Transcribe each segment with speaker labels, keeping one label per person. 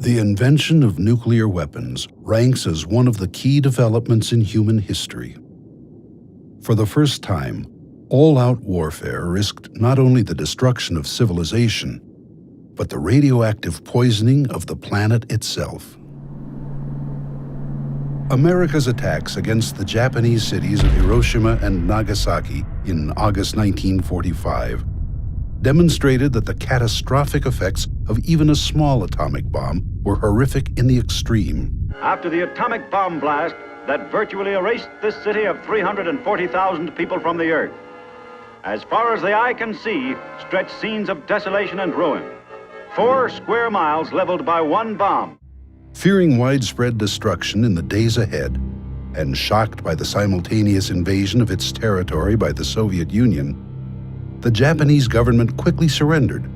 Speaker 1: The invention of nuclear weapons ranks as one of the key developments in human history. For the first time, all-out warfare risked not only the destruction of civilization, but the radioactive poisoning of the planet itself. America's attacks against the Japanese cities of Hiroshima and Nagasaki in August 1945 demonstrated that the catastrophic effects of even a small atomic bomb were horrific in the extreme.
Speaker 2: After the atomic bomb blast that virtually erased this city of 340,000 people from the earth, as far as the eye can see stretch scenes of desolation and ruin. 4 square miles leveled by one bomb.
Speaker 1: Fearing widespread destruction in the days ahead, and shocked by the simultaneous invasion of its territory by the Soviet Union, the Japanese government quickly surrendered,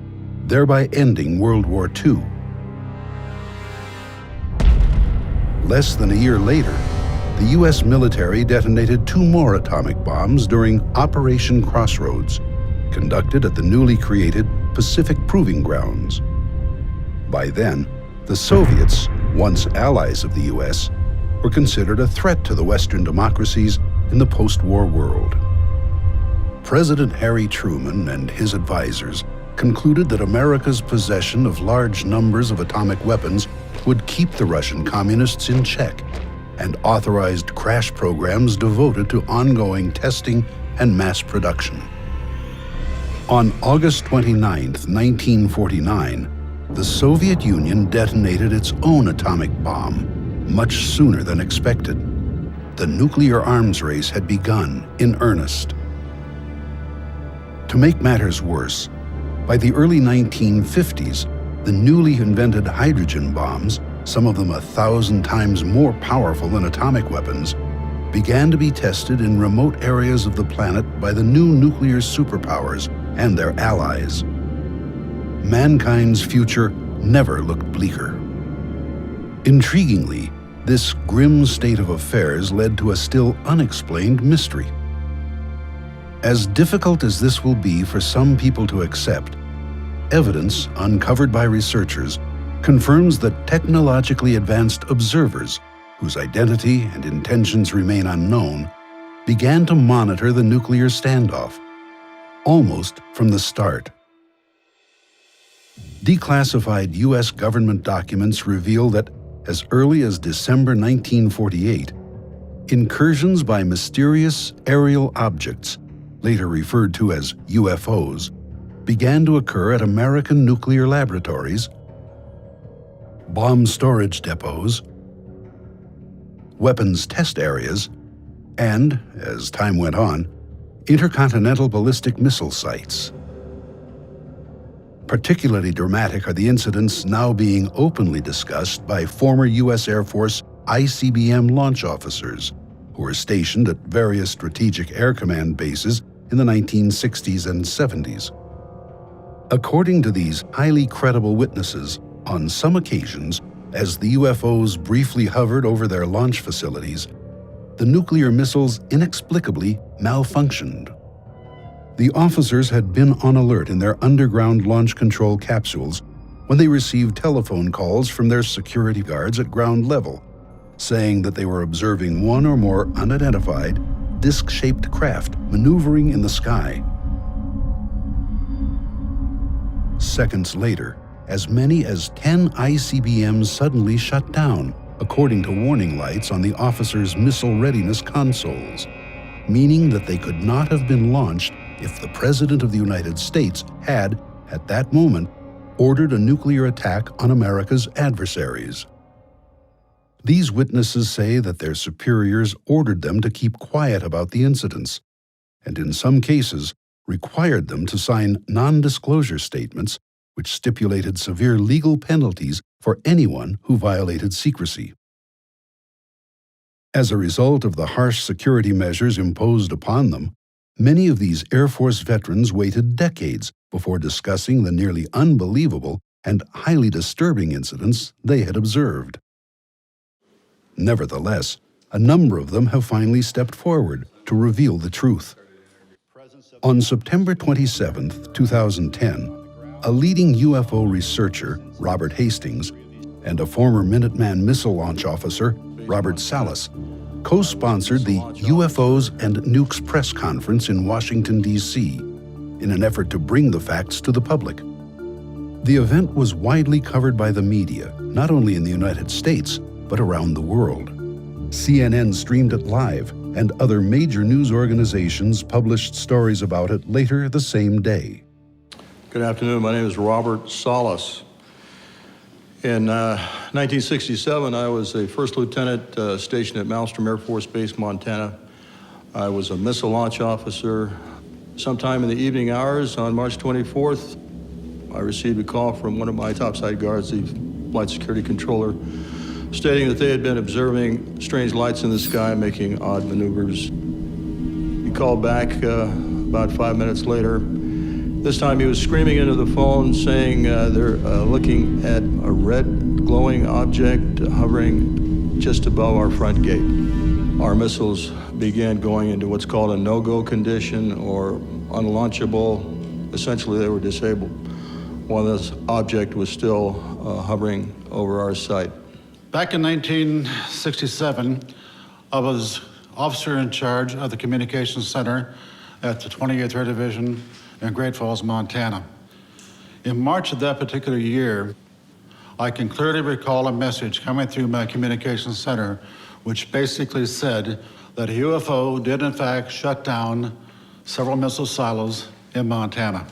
Speaker 1: thereby ending World War II. Less than a year later, the U.S. military detonated 2 more atomic bombs during Operation Crossroads, conducted at the newly created Pacific Proving Grounds. By then, the Soviets, once allies of the U.S., were considered a threat to the Western democracies in the post-war world. President Harry Truman and his advisors concluded that America's possession of large numbers of atomic weapons would keep the Russian communists in check, and authorized crash programs devoted to ongoing testing and mass production. On August 29, 1949, the Soviet Union detonated its own atomic bomb, much sooner than expected. The nuclear arms race had begun in earnest. To make matters worse, by the early 1950s, the newly invented hydrogen bombs, some of them 1,000 times more powerful than atomic weapons, began to be tested in remote areas of the planet by the new nuclear superpowers and their allies. Mankind's future never looked bleaker. Intriguingly, this grim state of affairs led to a still unexplained mystery. As difficult as this will be for some people to accept, evidence uncovered by researchers confirms that technologically advanced observers, whose identity and intentions remain unknown, began to monitor the nuclear standoff, almost from the start. Declassified U.S. government documents reveal that as early as December 1948, incursions by mysterious aerial objects, later referred to as UFOs, began to occur at American nuclear laboratories, bomb storage depots, weapons test areas, and, as time went on, intercontinental ballistic missile sites. Particularly dramatic are the incidents now being openly discussed by former U.S. Air Force ICBM launch officers who were stationed at various Strategic Air Command bases in the 1960s and 70s. According to these highly credible witnesses, on some occasions, as the UFOs briefly hovered over their launch facilities, the nuclear missiles inexplicably malfunctioned. The officers had been on alert in their underground launch control capsules when they received telephone calls from their security guards at ground level, saying that they were observing one or more unidentified, disc-shaped craft maneuvering in the sky. Seconds later, as many as 10 ICBMs suddenly shut down, according to warning lights on the officers' missile readiness consoles, meaning that they could not have been launched if the President of the United States had, at that moment, ordered a nuclear attack on America's adversaries. These witnesses say that their superiors ordered them to keep quiet about the incidents, and in some cases required them to sign non-disclosure statements which stipulated severe legal penalties for anyone who violated secrecy. As a result of the harsh security measures imposed upon them, many of these Air Force veterans waited decades before discussing the nearly unbelievable and highly disturbing incidents they had observed. Nevertheless, a number of them have finally stepped forward to reveal the truth. On September 27, 2010, a leading UFO researcher, Robert Hastings, and a former Minuteman missile launch officer, Robert Salas, co-sponsored the UFOs and Nukes press conference in Washington, D.C., in an effort to bring the facts to the public. The event was widely covered by the media, not only in the United States, but around the world. CNN streamed it live, and other major news organizations published stories about it later the same day.
Speaker 3: Good afternoon. My name is Robert Salas. In 1967, I was a first lieutenant stationed at Malmstrom Air Force Base, Montana. I was a missile launch officer. Sometime in the evening hours on March 24th, I received a call from one of my topside guards, the flight security controller, stating that they had been observing strange lights in the sky making odd maneuvers. He called back about 5 minutes later. This time he was screaming into the phone saying they're looking at a red glowing object hovering just above our front gate. Our missiles began going into what's called a no-go condition or unlaunchable. Essentially, they were disabled while this object was still hovering over our site.
Speaker 4: Back in 1967, I was officer in charge of the Communications Center at the 28th Air Division in Great Falls, Montana. In March of that particular year, I can clearly recall a message coming through my Communications Center which basically said that a UFO did in fact shut down several missile silos in Montana.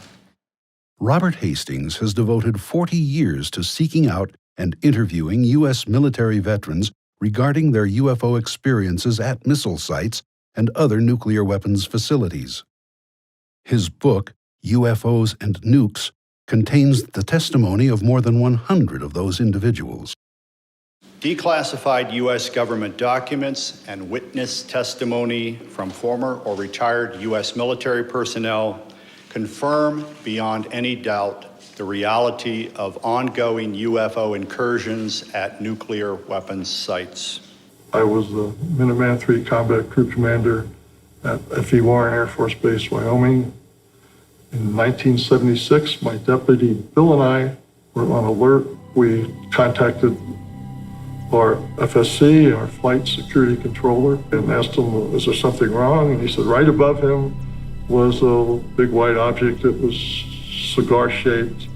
Speaker 1: Robert Hastings has devoted 40 years to seeking out and interviewing U.S. military veterans regarding their UFO experiences at missile sites and other nuclear weapons facilities. His book, UFOs and Nukes, contains the testimony of more than 100 of those individuals.
Speaker 5: Declassified U.S. government documents and witness testimony from former or retired U.S. military personnel confirm beyond any doubt the reality of ongoing UFO incursions at nuclear weapons sites.
Speaker 6: I was the Minuteman III Combat Crew Commander at F.E. Warren Air Force Base, Wyoming. In 1976, my deputy Bill and I were on alert. We contacted our FSC, our flight security controller, and asked him, is there something wrong? And he said right above him was a big white object that was cigar-shaped,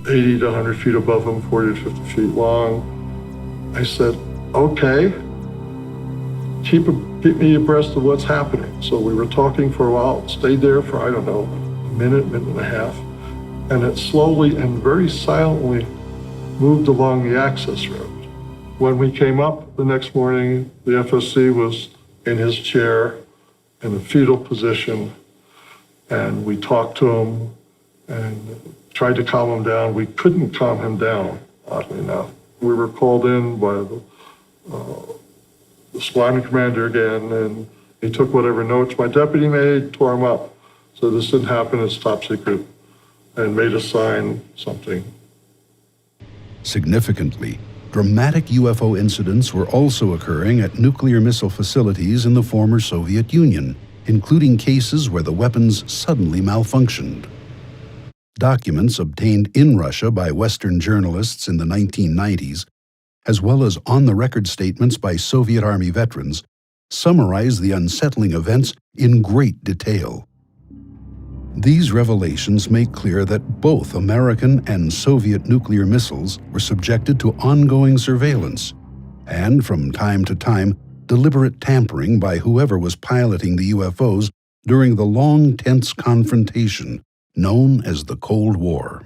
Speaker 6: 80 to 100 feet above him, 40 to 50 feet long. I said, okay, keep me abreast of what's happening. So we were talking for a while, stayed there for, I don't know, a minute and a half, and it slowly and very silently moved along the access road. When we came up the next morning, the FSC was in his chair in a fetal position, and we talked to him and tried to calm him down. We couldn't calm him down, oddly enough. We were called in by the squadron commander again, and he took whatever notes my deputy made, tore them up. So this didn't happen, it's top secret, and made us sign something.
Speaker 1: Significantly, dramatic UFO incidents were also occurring at nuclear missile facilities in the former Soviet Union, including cases where the weapons suddenly malfunctioned. Documents obtained in Russia by Western journalists in the 1990s, as well as on-the-record statements by Soviet Army veterans, summarize the unsettling events in great detail. These revelations make clear that both American and Soviet nuclear missiles were subjected to ongoing surveillance and, from time to time, deliberate tampering by whoever was piloting the UFOs during the long, tense confrontation known as the Cold War.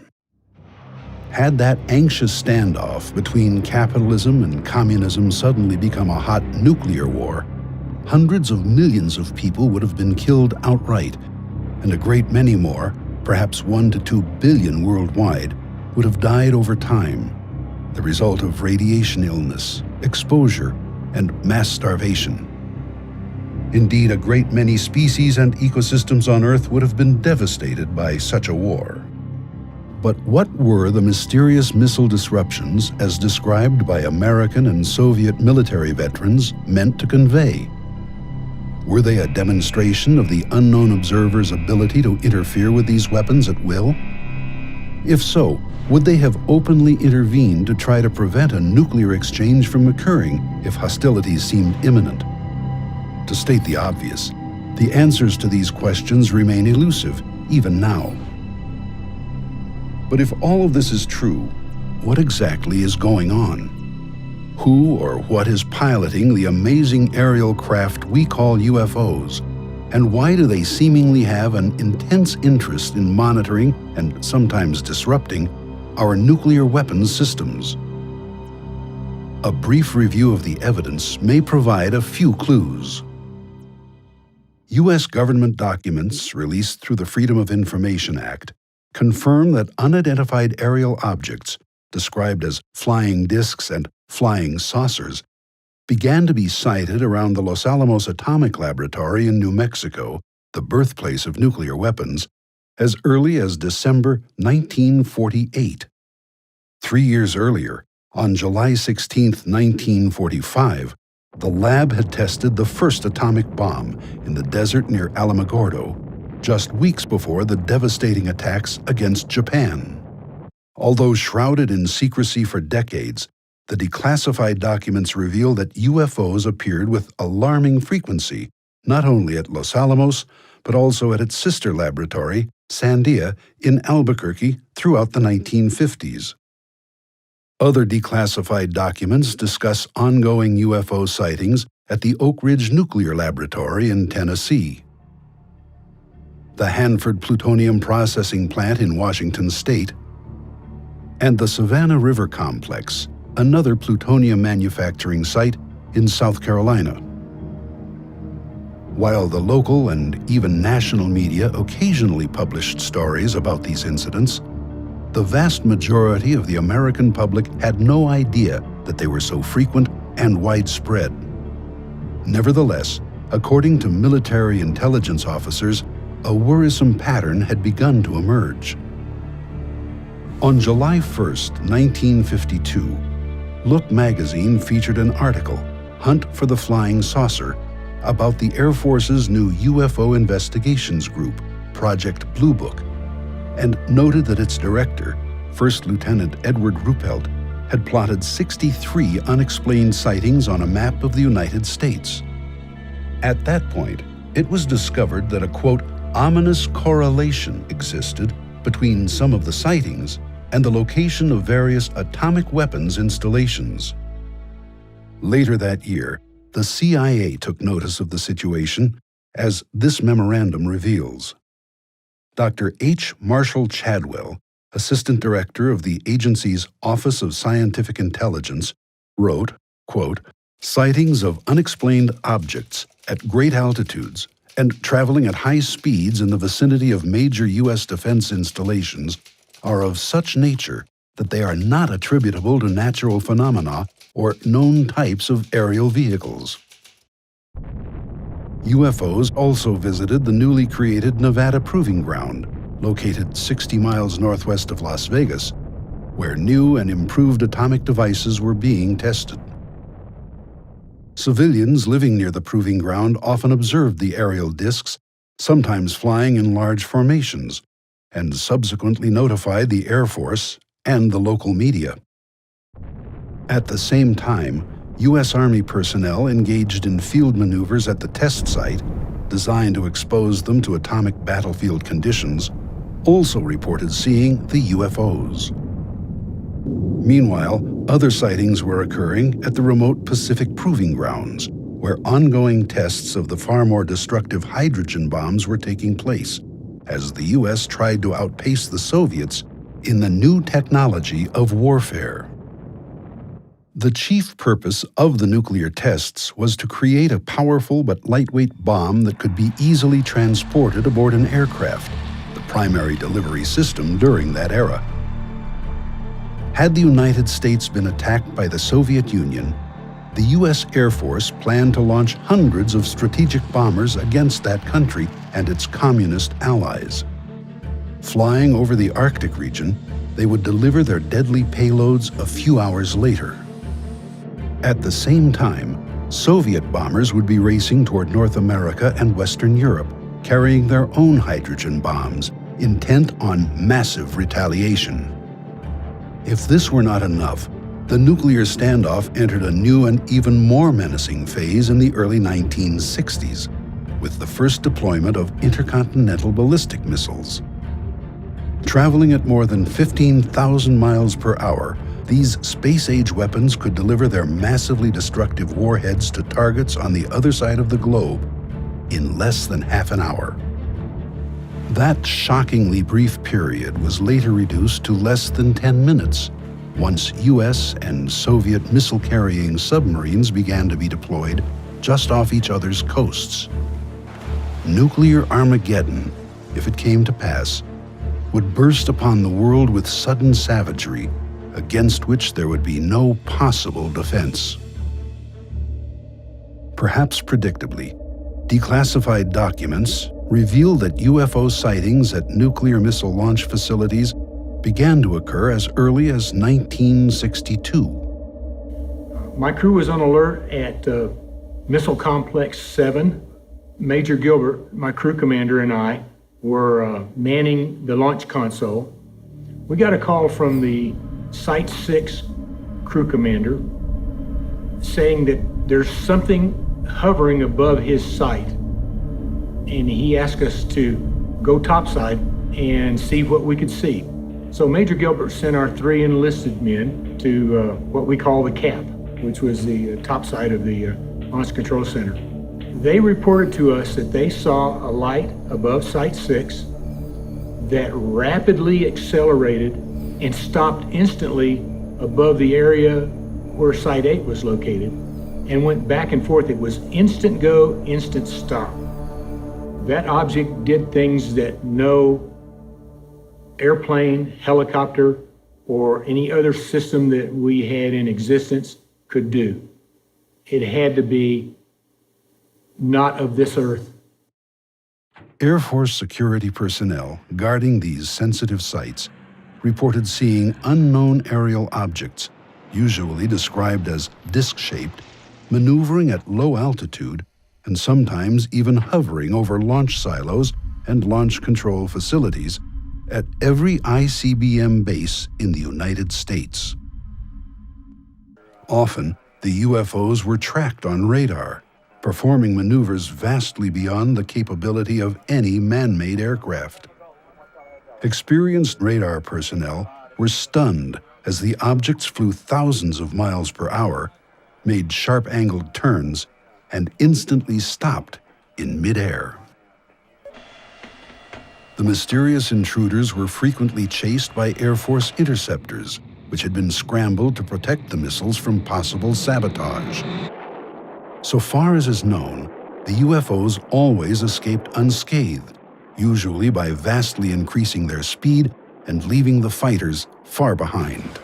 Speaker 1: Had that anxious standoff between capitalism and communism suddenly become a hot nuclear war, hundreds of millions of people would have been killed outright, and a great many more, perhaps 1 to 2 billion worldwide, would have died over time, the result of radiation illness, exposure, and mass starvation. Indeed, a great many species and ecosystems on Earth would have been devastated by such a war. But what were the mysterious missile disruptions, as described by American and Soviet military veterans, meant to convey? Were they a demonstration of the unknown observer's ability to interfere with these weapons at will? If so, Would they have openly intervened to try to prevent a nuclear exchange from occurring if hostilities seemed imminent? To state the obvious, the answers to these questions remain elusive, even now. But if all of this is true, what exactly is going on? Who or what is piloting the amazing aerial craft we call UFOs? And why do they seemingly have an intense interest in monitoring and sometimes disrupting our nuclear weapons systems? A brief review of the evidence may provide a few clues. U.S. government documents released through the Freedom of Information Act confirm that unidentified aerial objects, described as flying discs and flying saucers, began to be sighted around the Los Alamos Atomic Laboratory in New Mexico, the birthplace of nuclear weapons, as early as December 1948. 3 years earlier, on July 16, 1945, the lab had tested the first atomic bomb in the desert near Alamogordo, just weeks before the devastating attacks against Japan. Although shrouded in secrecy for decades, the declassified documents reveal that UFOs appeared with alarming frequency, not only at Los Alamos, but also at its sister laboratory, Sandia, in Albuquerque throughout the 1950s. Other declassified documents discuss ongoing UFO sightings at the Oak Ridge Nuclear Laboratory in Tennessee, the Hanford Plutonium Processing Plant in Washington State, and the Savannah River Complex, another plutonium manufacturing site in South Carolina. While the local and even national media occasionally published stories about these incidents, the vast majority of the American public had no idea that they were so frequent and widespread. Nevertheless, according to military intelligence officers, a worrisome pattern had begun to emerge. On July 1, 1952, Look magazine featured an article, Hunt for the Flying Saucer, about the Air Force's new UFO investigations group, Project Blue Book, and noted that its director, First Lieutenant Edward Ruppelt, had plotted 63 unexplained sightings on a map of the United States. At that point, it was discovered that a, quote, ominous correlation existed between some of the sightings and the location of various atomic weapons installations. Later that year, the CIA took notice of the situation, as this memorandum reveals. Dr. H. Marshall Chadwell, Assistant Director of the agency's Office of Scientific Intelligence, wrote, quote, sightings of unexplained objects at great altitudes and traveling at high speeds in the vicinity of major U.S. defense installations are of such nature that they are not attributable to natural phenomena or known types of aerial vehicles. UFOs also visited the newly created Nevada Proving Ground, located 60 miles northwest of Las Vegas, where new and improved atomic devices were being tested. Civilians living near the proving ground often observed the aerial discs, sometimes flying in large formations, and subsequently notified the Air Force and the local media. At the same time, U.S. Army personnel engaged in field maneuvers at the test site, designed to expose them to atomic battlefield conditions, also reported seeing the UFOs. Meanwhile, other sightings were occurring at the remote Pacific Proving Grounds, where ongoing tests of the far more destructive hydrogen bombs were taking place, as the U.S. tried to outpace the Soviets in the new technology of warfare. The chief purpose of the nuclear tests was to create a powerful but lightweight bomb that could be easily transported aboard an aircraft, the primary delivery system during that era. Had the United States been attacked by the Soviet Union, the U.S. Air Force planned to launch hundreds of strategic bombers against that country and its communist allies. Flying over the Arctic region, they would deliver their deadly payloads a few hours later. At the same time, Soviet bombers would be racing toward North America and Western Europe, carrying their own hydrogen bombs, intent on massive retaliation. If this were not enough, the nuclear standoff entered a new and even more menacing phase in the early 1960s, with the first deployment of intercontinental ballistic missiles. Traveling at more than 15,000 miles per hour, these space-age weapons could deliver their massively destructive warheads to targets on the other side of the globe in less than half an hour. That shockingly brief period was later reduced to less than 10 minutes, once U.S. and Soviet missile-carrying submarines began to be deployed just off each other's coasts. Nuclear Armageddon, if it came to pass, would burst upon the world with sudden savagery, against which there would be no possible defense. Perhaps predictably, declassified documents reveal that UFO sightings at nuclear missile launch facilities began to occur as early as 1962.
Speaker 7: My crew was on alert at Missile Complex 7. Major Gilbert, my crew commander, and I were manning the launch console. We got a call from the Site 6 crew commander saying that there's something hovering above his site. And he asked us to go topside and see what we could see. So Major Gilbert sent our 3 enlisted men to what we call the CAP, which was the topside of the Launch Control Center. They reported to us that they saw a light above Site 6 that rapidly accelerated and stopped instantly above the area where Site 8 was located and went back and forth. It was instant go, instant stop. That object did things that no airplane, helicopter, or any other system that we had in existence could do. It had to be not of this earth.
Speaker 1: Air Force security personnel guarding these sensitive sites reported seeing unknown aerial objects, usually described as disc-shaped, maneuvering at low altitude and sometimes even hovering over launch silos and launch control facilities at every ICBM base in the United States. Often, the UFOs were tracked on radar, performing maneuvers vastly beyond the capability of any man-made aircraft. Experienced radar personnel were stunned as the objects flew thousands of miles per hour, made sharp-angled turns, and instantly stopped in midair. The mysterious intruders were frequently chased by Air Force interceptors, which had been scrambled to protect the missiles from possible sabotage. So far as is known, the UFOs always escaped unscathed, usually by vastly increasing their speed and leaving the fighters far behind.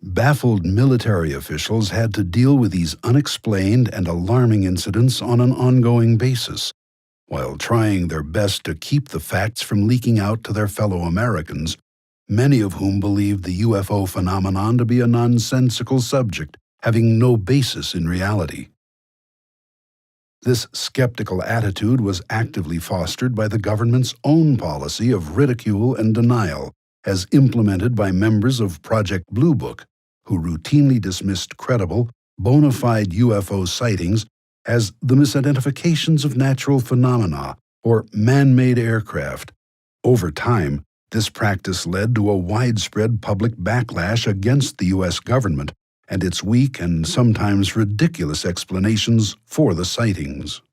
Speaker 1: Baffled military officials had to deal with these unexplained and alarming incidents on an ongoing basis, while trying their best to keep the facts from leaking out to their fellow Americans, many of whom believed the UFO phenomenon to be a nonsensical subject having no basis in reality. This skeptical attitude was actively fostered by the government's own policy of ridicule and denial, as implemented by members of Project Blue Book, who routinely dismissed credible, bona fide UFO sightings as the misidentifications of natural phenomena or man-made aircraft. Over time, this practice led to a widespread public backlash against the U.S. government and its weak and sometimes ridiculous explanations for the sightings.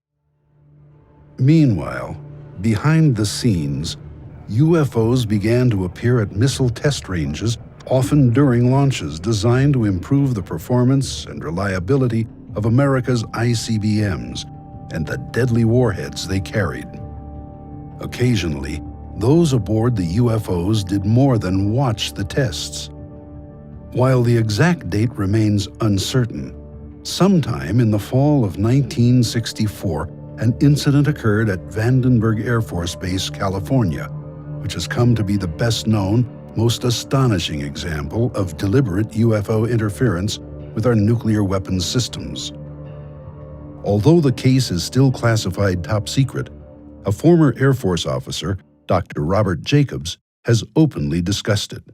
Speaker 1: Meanwhile, behind the scenes, UFOs began to appear at missile test ranges, often during launches designed to improve the performance and reliability of America's ICBMs and the deadly warheads they carried. Occasionally, those aboard the UFOs did more than watch the tests. While the exact date remains uncertain, sometime in the fall of 1964, an incident occurred at Vandenberg Air Force Base, California, which has come to be the best-known, most astonishing example of deliberate UFO interference with our nuclear weapons systems. Although the case is still classified top secret, a former Air Force officer, Dr. Robert Jacobs, has openly discussed it.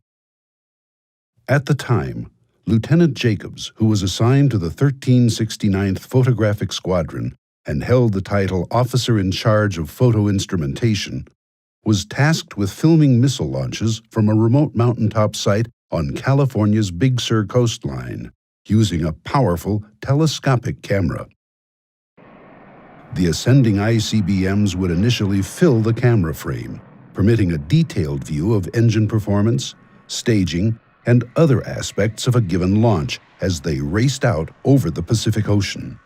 Speaker 1: At the time, Lieutenant Jacobs, who was assigned to the 1369th Photographic Squadron and held the title Officer in Charge of Photo Instrumentation, was tasked with filming missile launches from a remote mountaintop site on California's Big Sur coastline, using a powerful telescopic camera. The ascending ICBMs would initially fill the camera frame, permitting a detailed view of engine performance, staging, and other aspects of a given launch as they raced out over the Pacific Ocean.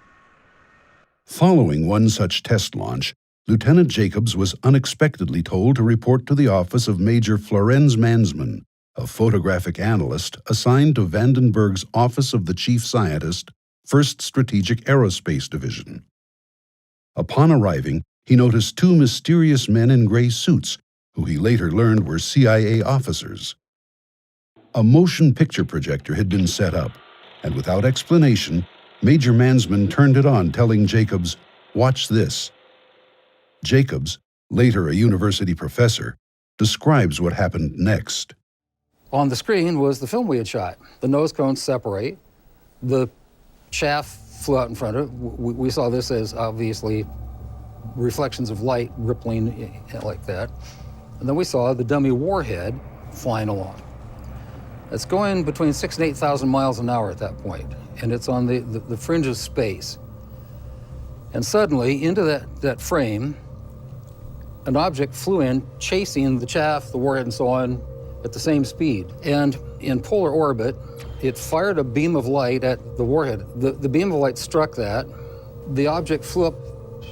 Speaker 1: Following one such test launch, Lieutenant Jacobs was unexpectedly told to report to the office of Major Florenz Mansmann, a photographic analyst assigned to Vandenberg's Office of the Chief Scientist, 1st Strategic Aerospace Division. Upon arriving, he noticed two mysterious men in gray suits, who he later learned were CIA officers. A motion picture projector had been set up, and without explanation, Major Mansmann turned it on, telling Jacobs, "Watch this." Jacobs, later a university professor, describes what happened next.
Speaker 8: On the screen was the film we had shot. The nose cones separate. The chaff flew out in front of it. We saw this as obviously reflections of light rippling like that. And then we saw the dummy warhead flying along. It's going between 6,000 and 8,000 miles an hour at that point, and it's on the fringe of space. And suddenly, into that frame, an object flew in, chasing the chaff, the warhead, and so on, at the same speed. And in polar orbit, it fired a beam of light at the warhead. The beam of light struck that. The object flew up,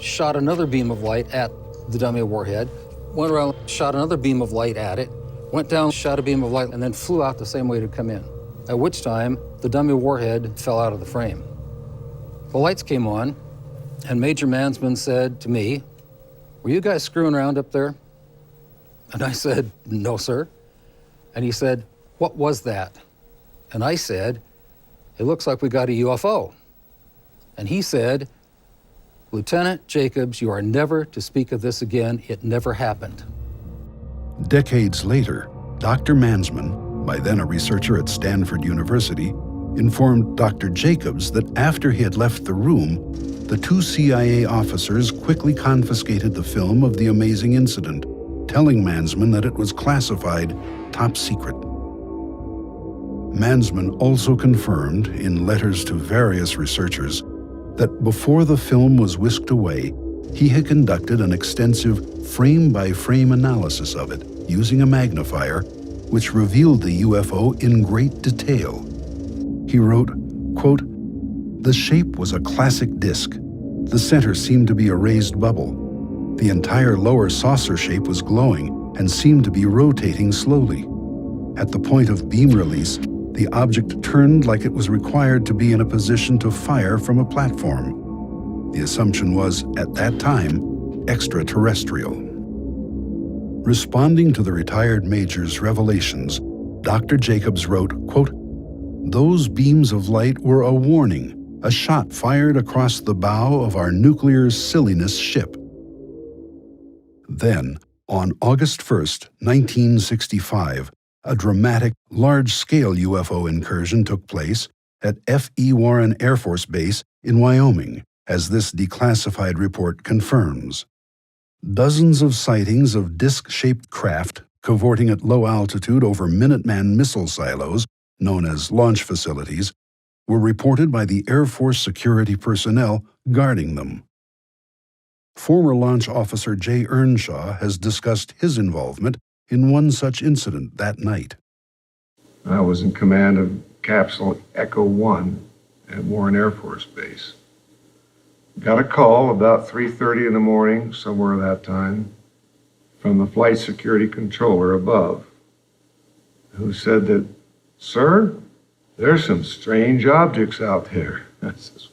Speaker 8: shot another beam of light at the dummy warhead, went around, shot another beam of light at it, went down, shot a beam of light, and then flew out the same way it had come in. At which time, the dummy warhead fell out of the frame. The lights came on, and Major Mansmann said to me, "Were you guys screwing around up there?" And I said, "No, sir." And he said, "What was that?" And I said, "It looks like we got a UFO." And he said, "Lieutenant Jacobs, you are never to speak of this again. It never happened."
Speaker 1: Decades later, Dr. Mansmann, by then a researcher at Stanford University, informed Dr. Jacobs that after he had left the room, the two CIA officers quickly confiscated the film of the amazing incident, telling Mansmann that it was classified top secret. Mansmann also confirmed, in letters to various researchers, that before the film was whisked away, he had conducted an extensive frame-by-frame analysis of it using a magnifier, which revealed the UFO in great detail. He wrote, quote, "The shape was a classic disc. The center seemed to be a raised bubble. The entire lower saucer shape was glowing and seemed to be rotating slowly. At the point of beam release, the object turned like it was required to be in a position to fire from a platform. The assumption was, at that time, extraterrestrial." Responding to the retired major's revelations, Dr. Jacobs wrote, quote, "Those beams of light were a warning, a shot fired across the bow of our nuclear silliness ship." Then, on August 1st, 1965, a dramatic, large-scale UFO incursion took place at F.E. Warren Air Force Base in Wyoming, as this declassified report confirms. Dozens of sightings of disc-shaped craft cavorting at low altitude over Minuteman missile silos, known as launch facilities, were reported by the Air Force security personnel guarding them. Former launch officer Jay Earnshaw has discussed his involvement in one such incident that night.
Speaker 9: I was in command of Capsule Echo 1 at Warren Air Force Base. Got a call about 3:30 in the morning, somewhere that time, from the flight security controller above, who said that, "Sir, there's some strange objects out there." I says,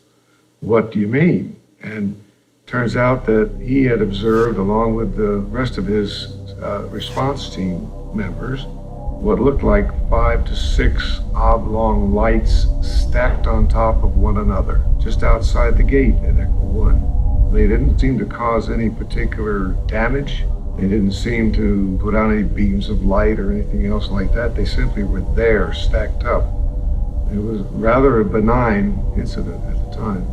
Speaker 9: "What do you mean?" And turns out that he had observed, along with the rest of his response team members, what looked like 5 to 6 oblong lights stacked on top of one another, just outside the gate at Echo 1. They didn't seem to cause any particular damage They didn't seem to put out any beams of light or anything else like that. They simply were there, stacked up. It was rather a benign incident at the time.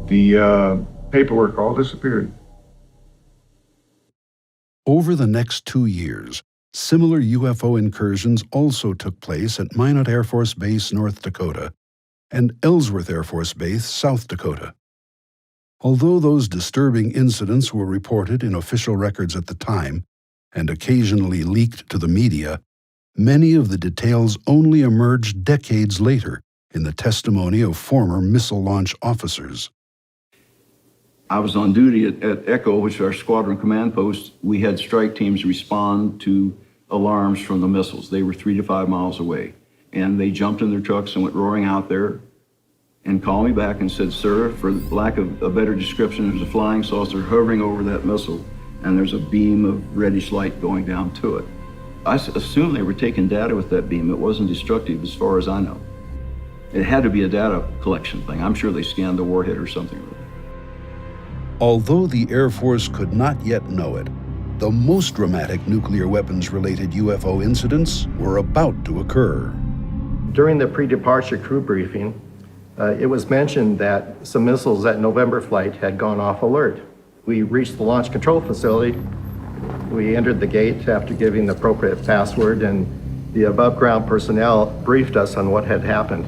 Speaker 9: The paperwork all disappeared.
Speaker 1: Over the next 2 years, similar UFO incursions also took place at Minot Air Force Base, North Dakota, and Ellsworth Air Force Base, South Dakota. Although those disturbing incidents were reported in official records at the time and occasionally leaked to the media, many of the details only emerged decades later in the testimony of former missile launch officers.
Speaker 10: I was on duty at Echo, which is our squadron command post. We had strike teams respond to alarms from the missiles. They were 3 to 5 miles away. And they jumped in their trucks and went roaring out there and called me back and said, "Sir, for lack of a better description, there's a flying saucer hovering over that missile, and there's a beam of reddish light going down to it." I assume they were taking data with that beam. It wasn't destructive as far as I know. It had to be a data collection thing. I'm sure they scanned the warhead or something.
Speaker 1: Although the Air Force could not yet know it, the most dramatic nuclear weapons-related UFO incidents were about to occur.
Speaker 11: During the pre-departure crew briefing, it was mentioned that some missiles at November flight had gone off alert. We reached the launch control facility. We entered the gate after giving the appropriate password, and the above-ground personnel briefed us on what had happened.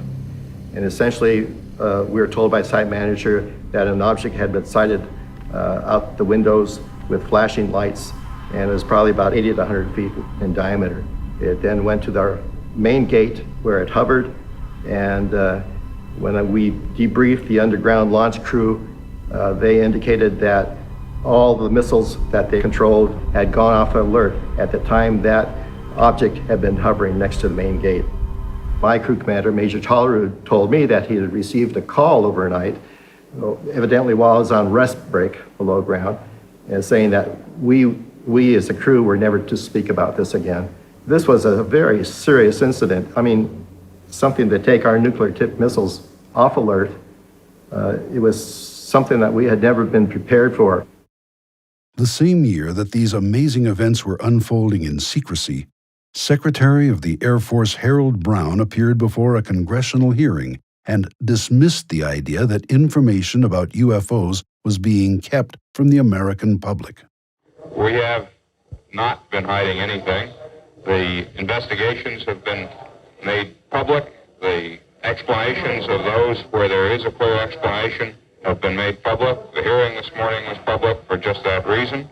Speaker 11: And essentially, we were told by site manager that an object had been sighted out the windows with flashing lights, and it was probably about 80 to 100 feet in diameter. It then went to our main gate where it hovered, and when we debriefed the underground launch crew, they indicated that all the missiles that they controlled had gone off alert at the time that object had been hovering next to the main gate. My crew commander, Major Tollerud, told me that he had received a call overnight, evidently while I was on rest break below ground, and saying that we as a crew were never to speak about this again. This was a very serious incident. I mean, something to take our nuclear-tipped missiles off alert. It was something that we had never been prepared for.
Speaker 1: The same year that these amazing events were unfolding in secrecy, Secretary of the Air Force Harold Brown appeared before a congressional hearing and dismissed the idea that information about UFOs was being kept from the American public.
Speaker 12: We have not been hiding anything. The investigations have been made public. The explanations of those where there is a clear explanation have been made public. The hearing this morning was public for just that reason.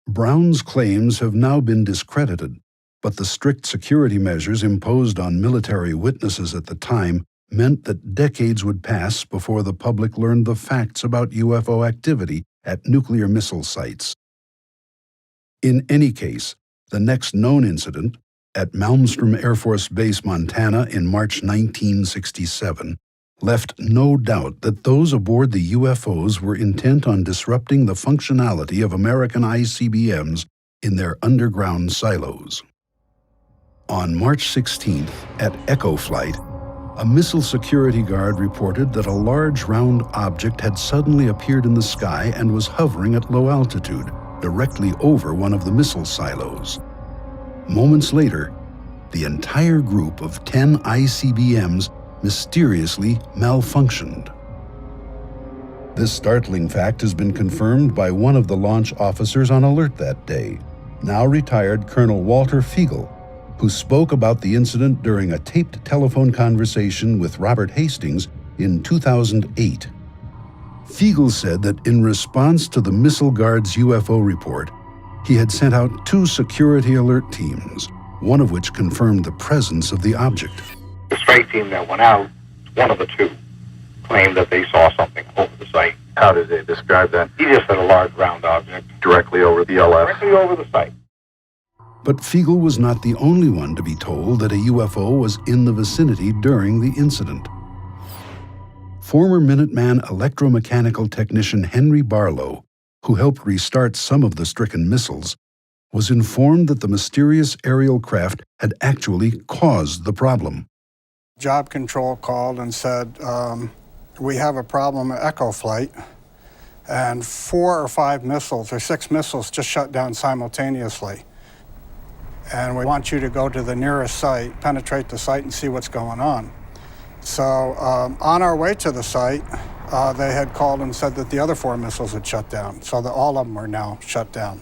Speaker 1: Brown's claims have now been discredited, but the strict security measures imposed on military witnesses at the time meant that decades would pass before the public learned the facts about UFO activity at nuclear missile sites. In any case, the next known incident, at Malmstrom Air Force Base, Montana in March 1967, left no doubt that those aboard the UFOs were intent on disrupting the functionality of American ICBMs in their underground silos. On March 16th, at Echo Flight, a missile security guard reported that a large round object had suddenly appeared in the sky and was hovering at low altitude, directly over one of the missile silos. Moments later, the entire group of 10 ICBMs mysteriously malfunctioned. This startling fact has been confirmed by one of the launch officers on alert that day, now retired Colonel Walter Fiegel, who spoke about the incident during a taped telephone conversation with Robert Hastings in 2008. Fiegel said that in response to the missile guard's UFO report, he had sent out 2 security alert teams, one of which confirmed the presence of the object.
Speaker 12: The strike team that went out, one of the 2, claimed that they saw something over the site. How did they describe that? He just said a large round object. Directly over the LF? Directly over the site.
Speaker 1: But Fiegel was not the only one to be told that a UFO was in the vicinity during the incident. Former Minuteman electromechanical technician Henry Barlow, who helped restart some of the stricken missiles, was informed that the mysterious aerial craft had actually caused the problem.
Speaker 13: Job Control called and said, we have a problem at Echo Flight, and 4 or 5 missiles, or 6 missiles, just shut down simultaneously. And we want you to go to the nearest site, penetrate the site, and see what's going on. So on our way to the site, they had called and said that the other 4 missiles had shut down, so that all of them are now shut down.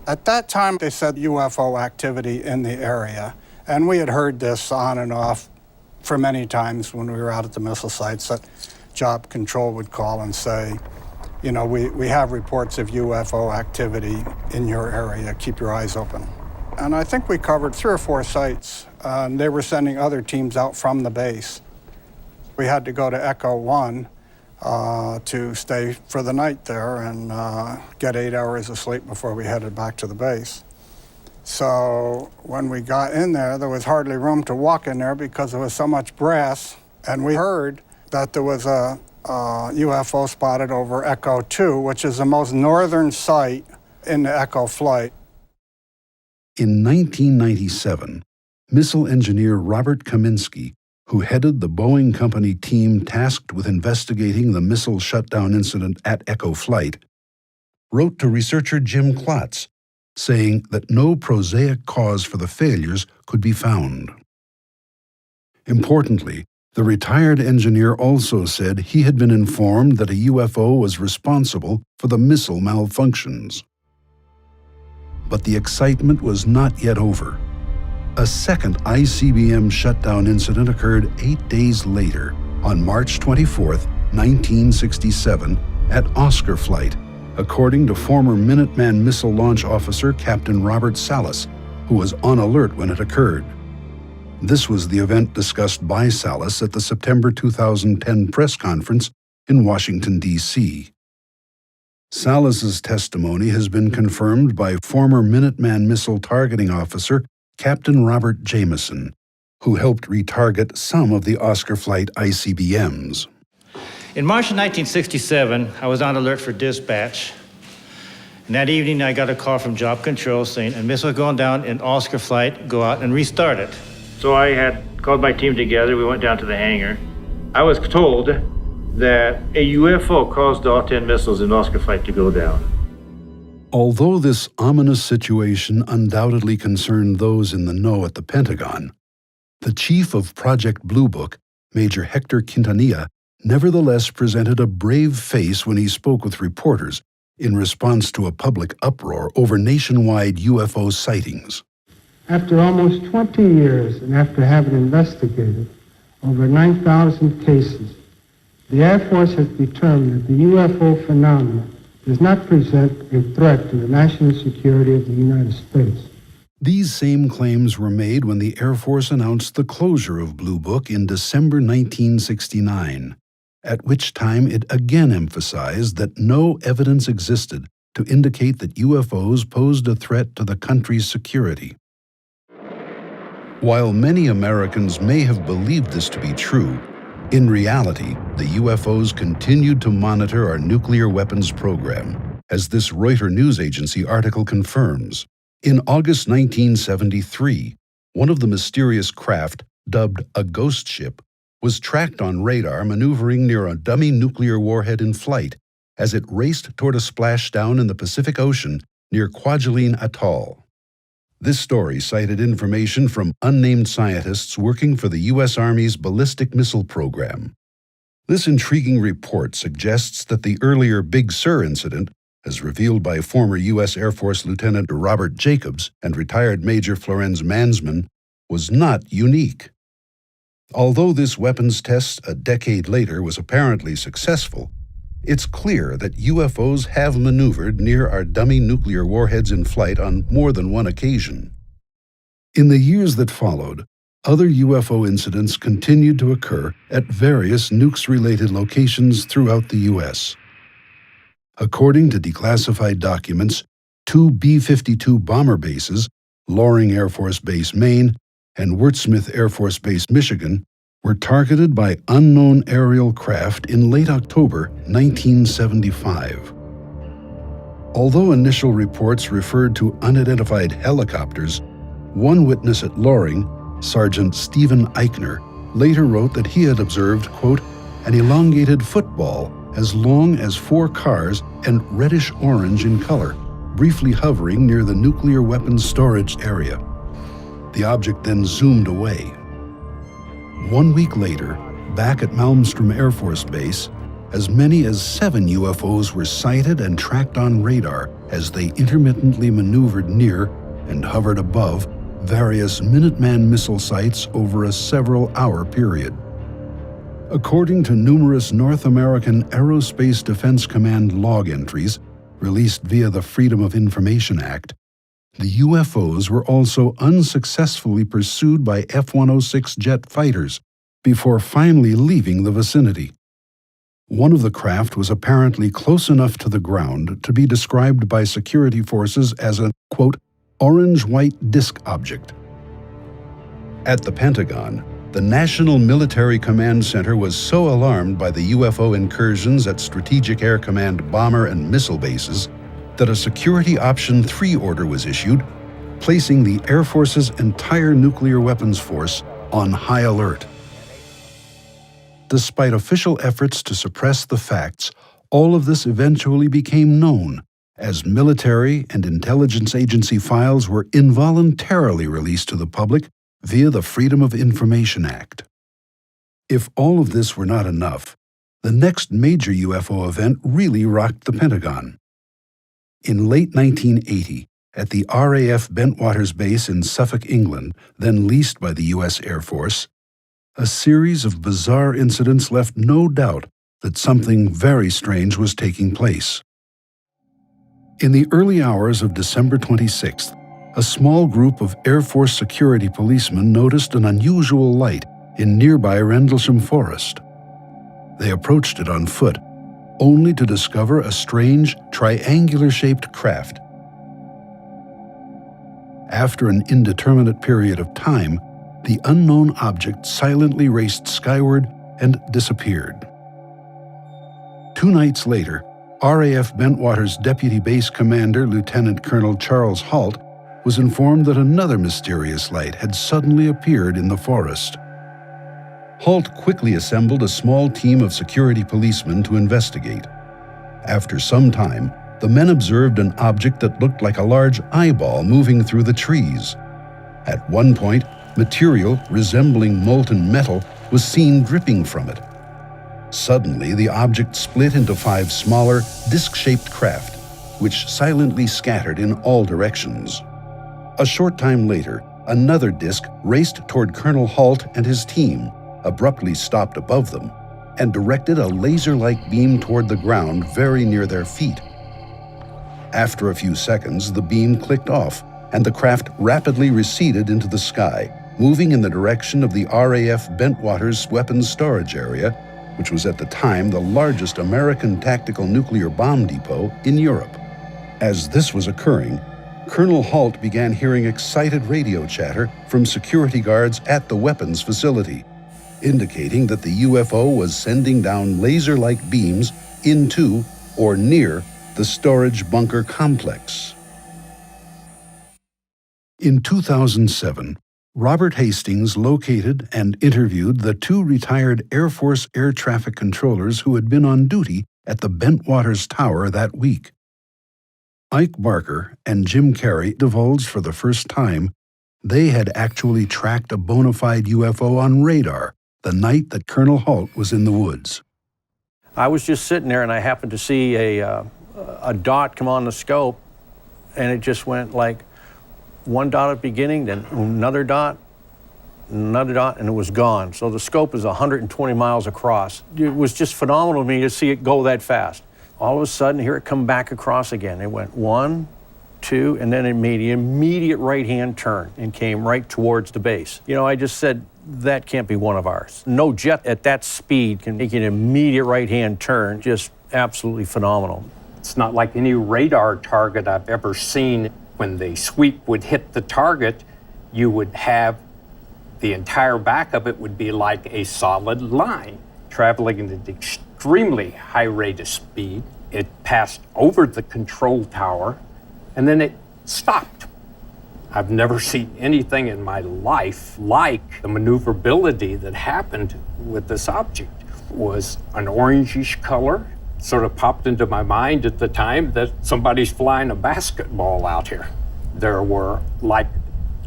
Speaker 13: At that time, they said UFO activity in the area, and we had heard this on and off for many times when we were out at the missile sites that Job Control would call and say, you know, we have reports of UFO activity in your area, keep your eyes open. And I think we covered 3 or 4 sites, and they were sending other teams out from the base. We had to go to Echo 1 to stay for the night there and get 8 hours of sleep before we headed back to the base. So when we got in there was hardly room to walk in there because there was so much brass, and we heard that there was a UFO spotted over Echo 2, which is the most northern site in the Echo flight.
Speaker 1: In 1997, missile engineer Robert Kaminsky, who headed the Boeing Company team tasked with investigating the missile shutdown incident at Echo Flight, wrote to researcher Jim Klotz, saying that no prosaic cause for the failures could be found. Importantly, the retired engineer also said he had been informed that a UFO was responsible for the missile malfunctions. But the excitement was not yet over. A second ICBM shutdown incident occurred 8 days later, on March 24, 1967, at Oscar Flight, according to former Minuteman missile launch officer Captain Robert Salas, who was on alert when it occurred. This was the event discussed by Salas at the September 2010 press conference in Washington, D.C. Salas's testimony has been confirmed by former Minuteman missile targeting officer Captain Robert Jameson, who helped retarget some of the Oscar Flight ICBMs.
Speaker 14: In March of 1967, I was on alert for dispatch. And that evening, I got a call from Job Control saying a missile going down in Oscar Flight, go out and restart it. So I had called my team together. We went down to the hangar. I was told that a UFO caused all 10 missiles in Oscar Flight to go down.
Speaker 1: Although this ominous situation undoubtedly concerned those in the know at the Pentagon, the chief of Project Blue Book, Major Hector Quintanilla, nevertheless presented a brave face when he spoke with reporters in response to a public uproar over nationwide UFO sightings.
Speaker 15: After almost 20 years and after having investigated over 9,000 cases, the Air Force has determined that the UFO phenomenon does not present a threat to the national security of the United States.
Speaker 1: These same claims were made when the Air Force announced the closure of Blue Book in December 1969, at which time it again emphasized that no evidence existed to indicate that UFOs posed a threat to the country's security. While many Americans may have believed this to be true, in reality, the UFOs continued to monitor our nuclear weapons program, as this Reuters news agency article confirms. In August 1973, one of the mysterious craft, dubbed a ghost ship, was tracked on radar maneuvering near a dummy nuclear warhead in flight as it raced toward a splashdown in the Pacific Ocean near Kwajalein Atoll. This story cited information from unnamed scientists working for the U.S. Army's ballistic missile program. This intriguing report suggests that the earlier Big Sur incident, as revealed by former U.S. Air Force Lieutenant Robert Jacobs and retired Major Florenz Mansman, was not unique. Although this weapons test a decade later was apparently successful, it's clear that UFOs have maneuvered near our dummy nuclear warheads in flight on more than one occasion. In the years that followed, other UFO incidents continued to occur at various nukes-related locations throughout the U.S. According to declassified documents, 2 B-52 bomber bases, Loring Air Force Base, Maine, and Wurtsmith Air Force Base, Michigan, were targeted by unknown aerial craft in late October 1975. Although initial reports referred to unidentified helicopters, one witness at Loring, Sergeant Stephen Eichner, later wrote that he had observed, quote, an elongated football as long as 4 cars and reddish-orange in color, briefly hovering near the nuclear weapons storage area. The object then zoomed away. 1 week later, back at Malmstrom Air Force Base, as many as 7 UFOs were sighted and tracked on radar as they intermittently maneuvered near and hovered above various Minuteman missile sites over a several-hour period. According to numerous North American Aerospace Defense Command log entries released via the Freedom of Information Act, the UFOs were also unsuccessfully pursued by F-106 jet fighters before finally leaving the vicinity. One of the craft was apparently close enough to the ground to be described by security forces as a, quote, orange-white disk object. At the Pentagon, the National Military Command Center was so alarmed by the UFO incursions at Strategic Air Command bomber and missile bases that a Security Option 3 order was issued, placing the Air Force's entire nuclear weapons force on high alert. Despite official efforts to suppress the facts, all of this eventually became known as military and intelligence agency files were involuntarily released to the public via the Freedom of Information Act. If all of this were not enough, the next major UFO event really rocked the Pentagon. In late 1980, at the RAF Bentwaters Base in Suffolk, England, then leased by the U.S. Air Force, a series of bizarre incidents left no doubt that something very strange was taking place. In the early hours of December 26th, a small group of Air Force security policemen noticed an unusual light in nearby Rendlesham Forest. They approached it on foot, only to discover a strange, triangular-shaped craft. After an indeterminate period of time, the unknown object silently raced skyward and disappeared. 2 nights later, RAF Bentwaters Deputy Base Commander Lieutenant Colonel Charles Halt was informed that another mysterious light had suddenly appeared in the forest. Halt quickly assembled a small team of security policemen to investigate. After some time, the men observed an object that looked like a large eyeball moving through the trees. At one point, material resembling molten metal was seen dripping from it. Suddenly, the object split into 5 smaller, disc-shaped craft, which silently scattered in all directions. A short time later, another disc raced toward Colonel Halt and his team, abruptly stopped above them, and directed a laser-like beam toward the ground very near their feet. After a few seconds, the beam clicked off, and the craft rapidly receded into the sky, moving in the direction of the RAF Bentwaters weapons storage area, which was at the time the largest American tactical nuclear bomb depot in Europe. As this was occurring, Colonel Halt began hearing excited radio chatter from security guards at the weapons facility, indicating that the UFO was sending down laser-like beams into or near the storage bunker complex. In 2007, Robert Hastings located and interviewed the 2 retired Air Force air traffic controllers who had been on duty at the Bentwaters Tower that week. Ike Barker and Jim Carey divulged for the first time they had actually tracked a bona fide UFO on radar the night that Colonel Halt was in the woods.
Speaker 16: I was just sitting there and I happened to see a dot come on the scope, and it just went like one dot at the beginning, then another dot, and it was gone. So the scope is 120 miles across. It was just phenomenal to me to see it go that fast. All of a sudden, here it come back across again. It went 1, 2, and then it made an immediate right-hand turn and came right towards the base. You know, I just said, that can't be one of ours. No jet at that speed can make an immediate right-hand turn. Just absolutely phenomenal.
Speaker 17: It's not like any radar target I've ever seen. When the sweep would hit the target, you would have the entire back of it would be like a solid line, traveling at an extremely high rate of speed. It passed over the control tower, and then it stopped. I've never seen anything in my life like the maneuverability that happened with this object. It was an orangish color. sort of popped into my mind at the time that somebody's flying a basketball out here. There were like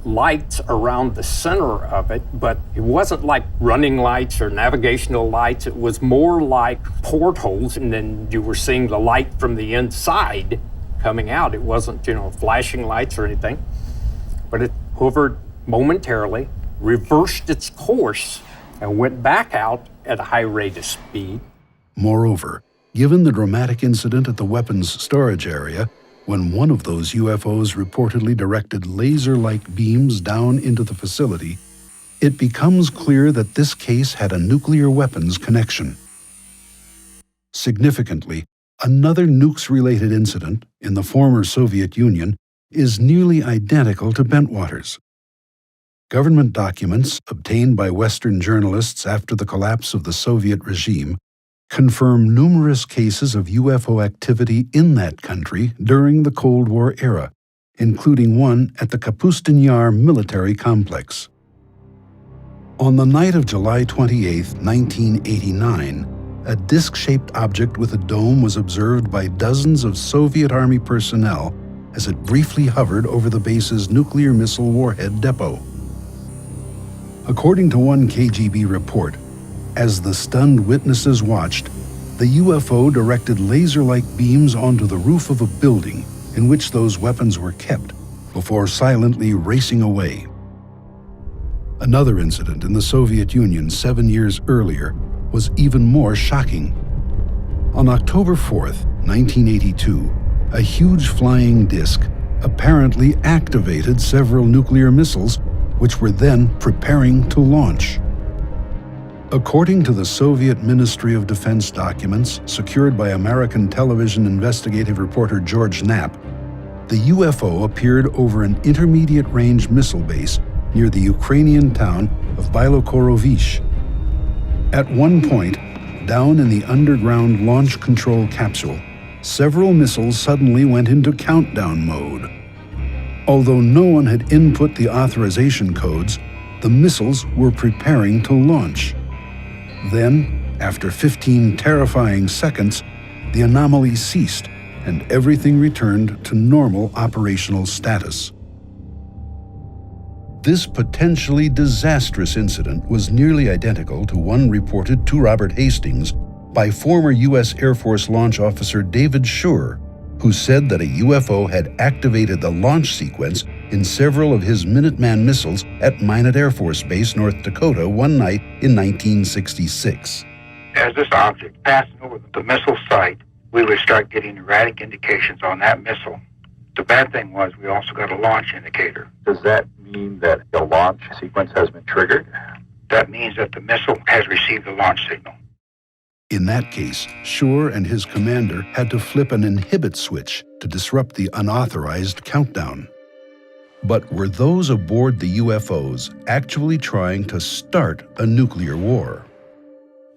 Speaker 17: lights around the center of it, but it wasn't like running lights or navigational lights. It was more like portholes, and then you were seeing the light from the inside coming out. It wasn't, flashing lights or anything, but it hovered momentarily, reversed its course, and went back out at a high rate of speed.
Speaker 1: Moreover, given the dramatic incident at the weapons storage area, when one of those UFOs reportedly directed laser-like beams down into the facility, it becomes clear that this case had a nuclear weapons connection. Significantly, another nukes-related incident in the former Soviet Union is nearly identical to Bentwaters. Government documents obtained by Western journalists after the collapse of the Soviet regime confirm numerous cases of UFO activity in that country during the Cold War era, including one at the Kapustin Yar military complex. On the night of July 28, 1989, a disc-shaped object with a dome was observed by dozens of Soviet Army personnel as it briefly hovered over the base's nuclear missile warhead depot. According to one KGB report, as the stunned witnesses watched, the UFO directed laser-like beams onto the roof of a building in which those weapons were kept before silently racing away. Another incident in the Soviet Union 7 years earlier was even more shocking. On October 4th, 1982, a huge flying disc apparently activated several nuclear missiles, which were then preparing to launch. According to the Soviet Ministry of Defense documents secured by American television investigative reporter George Knapp, the UFO appeared over an intermediate-range missile base near the Ukrainian town of Bylokorovich. At one point, down in the underground launch control capsule, several missiles suddenly went into countdown mode. Although no one had input the authorization codes, the missiles were preparing to launch. Then, after 15 terrifying seconds, the anomaly ceased and everything returned to normal operational status. This potentially disastrous incident was nearly identical to one reported to Robert Hastings by former U.S. Air Force launch officer David Schur, who said that a UFO had activated the launch sequence in several of his Minuteman missiles at Minot Air Force Base, North Dakota, one night in 1966.
Speaker 18: As this object passed over the missile site, we would start getting erratic indications on that missile. The bad thing was we also got a launch indicator.
Speaker 19: Does that mean that the launch sequence has been triggered?
Speaker 18: That means that the missile has received a launch signal.
Speaker 1: In that case, Schur and his commander had to flip an inhibit switch to disrupt the unauthorized countdown. But were those aboard the UFOs actually trying to start a nuclear war?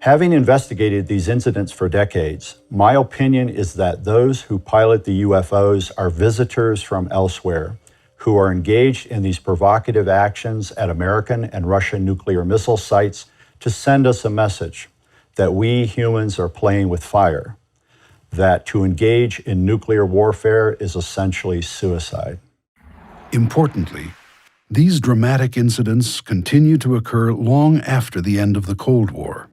Speaker 5: Having investigated these incidents for decades, my opinion is that those who pilot the UFOs are visitors from elsewhere who are engaged in these provocative actions at American and Russian nuclear missile sites to send us a message that we humans are playing with fire, that to engage in nuclear warfare is essentially suicide.
Speaker 1: Importantly, these dramatic incidents continue to occur long after the end of the Cold War.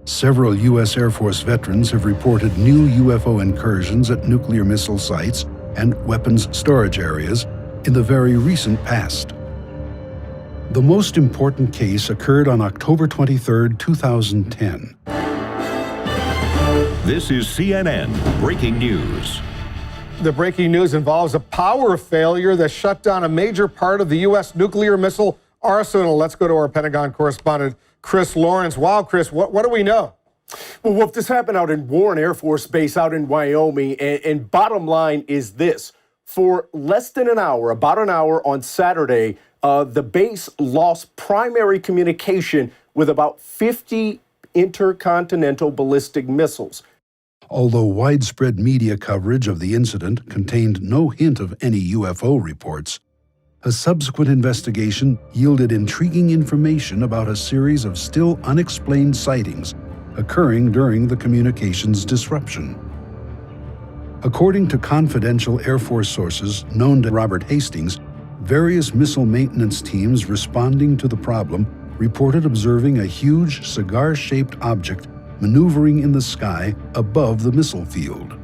Speaker 1: Several U.S. Air Force veterans have reported new UFO incursions at nuclear missile sites and weapons storage areas in the very recent past. The most important case occurred on October 23, 2010.
Speaker 20: This is CNN Breaking News.
Speaker 21: The breaking news involves a power failure that shut down a major part of the U.S. nuclear missile arsenal. Let's go to our Pentagon correspondent, Chris Lawrence. Wow, Chris, what do we know?
Speaker 22: Well, Wolf, this happened out in Warren Air Force Base out in Wyoming. And bottom line is this. For less than an hour, about an hour on Saturday, the base lost primary communication with about 50 intercontinental ballistic missiles.
Speaker 1: Although widespread media coverage of the incident contained no hint of any UFO reports, a subsequent investigation yielded intriguing information about a series of still unexplained sightings occurring during the communications disruption. According to confidential Air Force sources known to Robert Hastings, various missile maintenance teams responding to the problem reported observing a huge cigar-shaped object maneuvering in the sky above the missile field.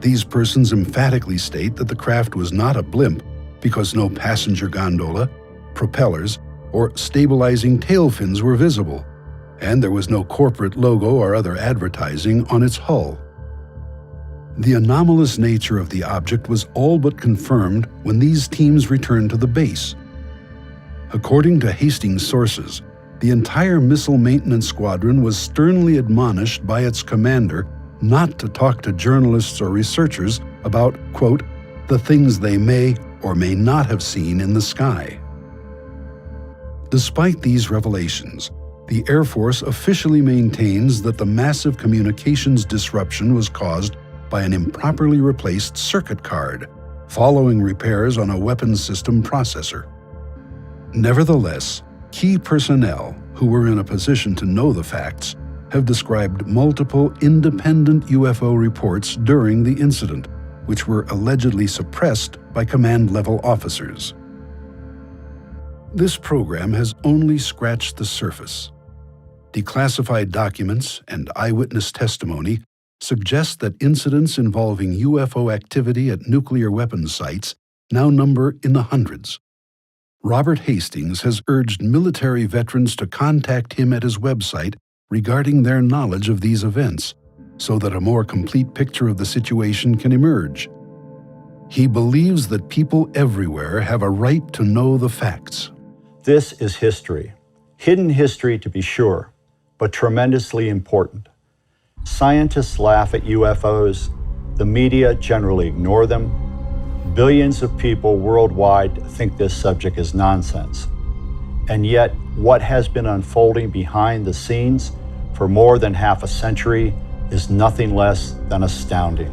Speaker 1: These persons emphatically state that the craft was not a blimp because no passenger gondola, propellers, or stabilizing tail fins were visible, and there was no corporate logo or other advertising on its hull. The anomalous nature of the object was all but confirmed when these teams returned to the base. According to Hastings sources, the entire missile maintenance squadron was sternly admonished by its commander not to talk to journalists or researchers about, quote, the things they may or may not have seen in the sky. Despite these revelations, the Air Force officially maintains that the massive communications disruption was caused by an improperly replaced circuit card, following repairs on a weapons system processor. Nevertheless, key personnel who were in a position to know the facts have described multiple independent UFO reports during the incident, which were allegedly suppressed by command-level officers. This program has only scratched the surface. Declassified documents and eyewitness testimony suggest that incidents involving UFO activity at nuclear weapons sites now number in the hundreds. Robert Hastings has urged military veterans to contact him at his website regarding their knowledge of these events, so that a more complete picture of the situation can emerge. He believes that people everywhere have a right to know the facts.
Speaker 5: This is history. Hidden history, to be sure, but tremendously important. Scientists laugh at UFOs. The media generally ignore them. Billions of people worldwide think this subject is nonsense. And yet, what has been unfolding behind the scenes for more than half a century is nothing less than astounding.